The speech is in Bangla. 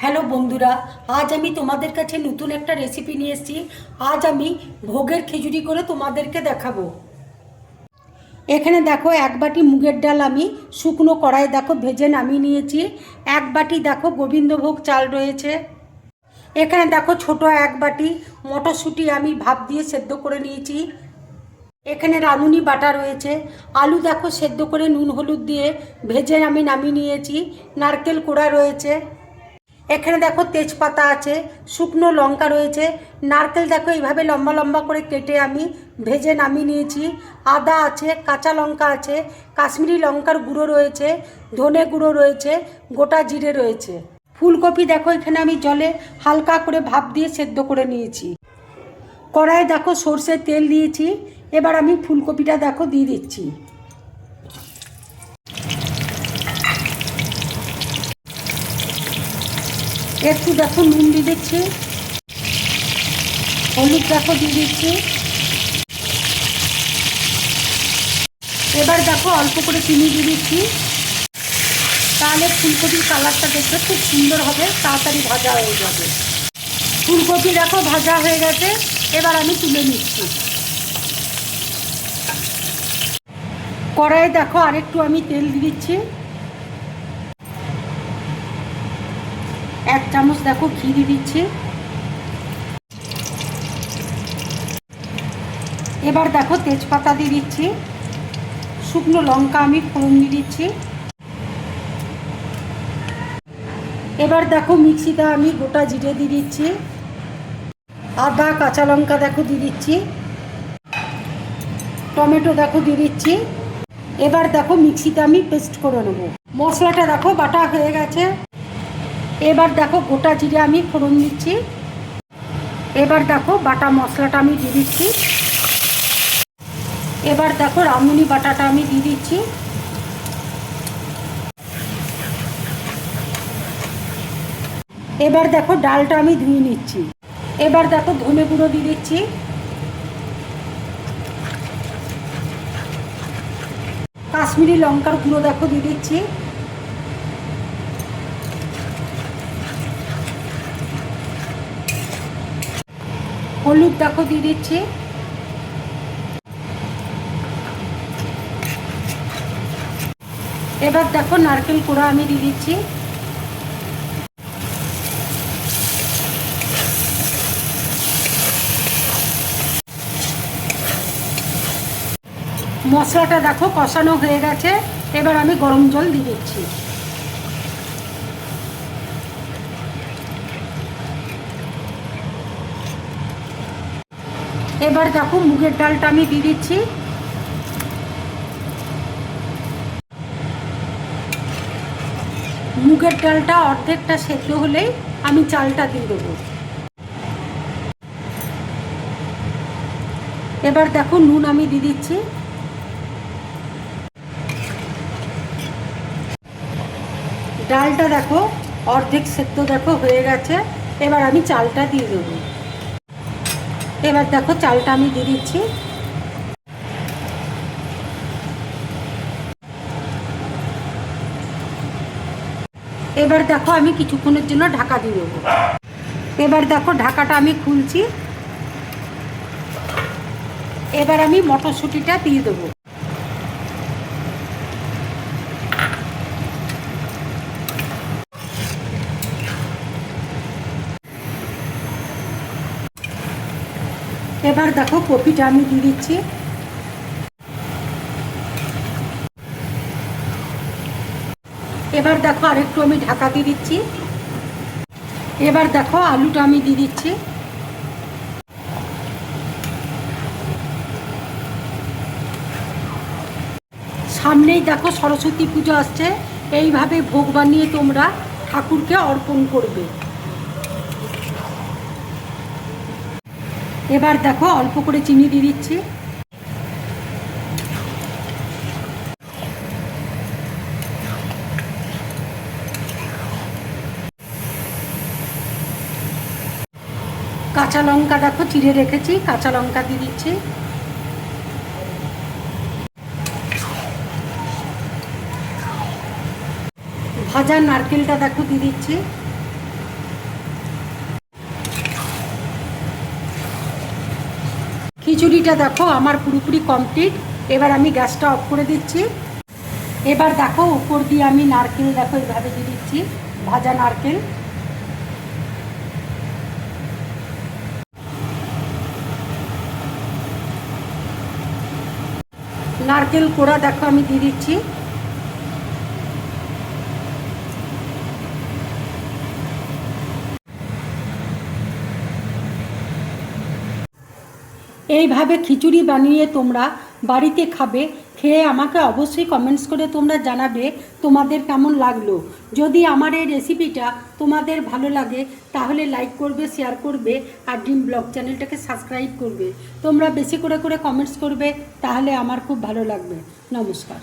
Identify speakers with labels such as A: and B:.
A: হ্যালো বন্ধুরা, আজ আমি তোমাদের কাছে নতুন একটা রেসিপি নিয়ে এসেছি। আজ আমি ভোগের খিচুড়ি করে তোমাদেরকে দেখাবো। এখানে দেখো এক বাটি মুগের ডাল আমি শুকনো কড়াই দেখো ভেজে নামিয়ে নিয়েছি। এক বাটি দেখো গোবিন্দভোগ চাল রয়েছে। এখানে দেখো ছোট এক বাটি মটরশুঁটি আমি ভাপ দিয়ে সেদ্ধ করে নিয়েছি। এখানে রাঁধুনি বাটা রয়েছে। আলু দেখো সেদ্ধ করে নুন হলুদ দিয়ে ভেজে আমি নামিয়ে নিয়েছি। নারকেল কোড়া রয়েছে। এখানে দেখো তেজপাতা আছে, শুকনো লঙ্কা রয়েছে, নারকেল দেখো এইভাবে লম্বা লম্বা করে কেটে আমি ভেজে নামিয়ে নিয়েছি। আদা আছে, কাঁচা লঙ্কা আছে, কাশ্মীরি লঙ্কার গুঁড়ো রয়েছে, ধনে গুঁড়ো রয়েছে, গোটা জিরে রয়েছে। ফুলকপি দেখো এখানে আমি জলে হালকা করে ভাপ দিয়ে সেদ্ধ করে নিয়েছি। কড়াইয়ে দেখো সর্ষের তেল দিয়েছি। এবার আমি ফুলকপিটা দেখো দিয়ে দিচ্ছি। একটু দেখো নুন দিয়ে দিচ্ছি, হলুদ দেখো দিয়ে দিচ্ছি। এবার দেখো অল্প করে চিনি দিয়ে দিচ্ছি। তাহলে ফুলকপির কালারটা দেখবে খুব সুন্দর হবে, তাড়াতাড়ি ভাজা হয়ে যাবে। ফুলকপি দেখো ভাজা হয়ে গেছে, এবার আমি তুলে নিচ্ছি। কড়াইয়ে দেখো আরেকটু আমি তেল দিয়ে দিচ্ছি। এক চামচ দেখো ঘি দিয়ে দিচ্ছি। এবার দেখো তেজপাতা দিয়ে দিচ্ছি, শুকনো লঙ্কা আমি ফোড়ন দিয়ে দিচ্ছি। এবার দেখো মিক্সিতে আমি গোটা জিরে দিয়ে দিচ্ছি, আদা কাঁচা লঙ্কা দেখো দিয়ে দিচ্ছি, টমেটো দেখো দিয়ে দিচ্ছি। এবার দেখো মিক্সিতে আমি পেস্ট করে নেব। মশলাটা দেখো বাটা হয়ে গেছে। এবার দেখো গোটা জিরে আমি ফোড়ন দিচ্ছি। এবার দেখো বাটা মশলাটা আমি দিয়ে দিচ্ছি। এবার দেখো রাঁধুনি বাটাটা আমি দিয়ে দিচ্ছি। এবার দেখো ডালটা আমি ধুয়ে নিচ্ছি। এবার দেখো ধনে গুঁড়ো দিয়ে দিচ্ছি, কাশ্মীরি লঙ্কার গুঁড়ো দেখো দিয়ে দিচ্ছি। হলুদ দেখো দিয়ে দিচ্ছি। এবার দেখো নারকেল কোড়া আমি দিয়ে দিচ্ছি। মশলাটা দেখো কষানো হয়ে গেছে। এবার আমি গরম জল দিয়ে দিচ্ছি। এবার দেখো মুগের ডালটা আমি দিয়ে দিচ্ছি। মুগের ডালটা অর্ধেকটা সেদ্ধ হলেই আমি চালটা দিয়ে দেবো। এবার দেখো নুন আমি দিয়ে দিচ্ছি। ডালটা দেখো অর্ধেক সেদ্ধ দেখো হয়ে গেছে। এবার আমি চালটা দিয়ে দেবো। এবার দেখো চালটা আমি দিয়ে দিচ্ছি। এবার দেখো আমি কিছুক্ষণের জন্য ঢাকা দিয়ে দেবো। এবার দেখো ঢাকাটা আমি খুলছি। এবার আমি মটরশুঁটিটা দিয়ে দেবো। এবার দেখো কপিটা আমি দিয়ে দিচ্ছি। এবার দেখো আরেকটু আমি ঢাকা দিয়ে দিচ্ছি। এবার দেখো আলুটা আমি দিয়ে দিচ্ছি। সামনেই দেখো সরস্বতী পুজো আসছে। এইভাবে ভোগ বানিয়ে তোমরা ঠাকুরকে অর্পণ করবে। এবার দেখো অল্প করে চিনি দিয়ে দিচ্ছি। কাঁচা লঙ্কা দেখো চিড়ে রেখেছি, কাঁচা লঙ্কা দিয়ে দিচ্ছি। ভাজা নারকেলটা দেখো দিয়ে দিচ্ছি। খিচুড়িটা দেখো আমার পুরোপুরি কমপ্লিট। এবার আমি গ্যাসটা অফ করে দিচ্ছি। এবার দেখো উপর দিয়ে আমি নারকেল দেখো এইভাবে দিয়ে দিচ্ছি, ভাজা নারকেল। নারকেল কোড়া দেখো আমি দিয়ে দিচ্ছি। এইভাবে খিচুড়ি বানিয়ে তোমরা বাড়িতে খাবে, খেয়ে আমাকে অবশ্যই কমেন্টস করে তোমরা জানাবে তোমাদের কেমন লাগলো। যদি আমার এই রেসিপিটা তোমাদের ভালো লাগে তাহলে লাইক করবে, শেয়ার করবে আর ড্রিম ব্লগ চ্যানেলটাকে সাবস্ক্রাইব করবে। তোমরা বেশি করে কমেন্টস করবে, তাহলে আমার খুব ভালো লাগবে। নমস্কার।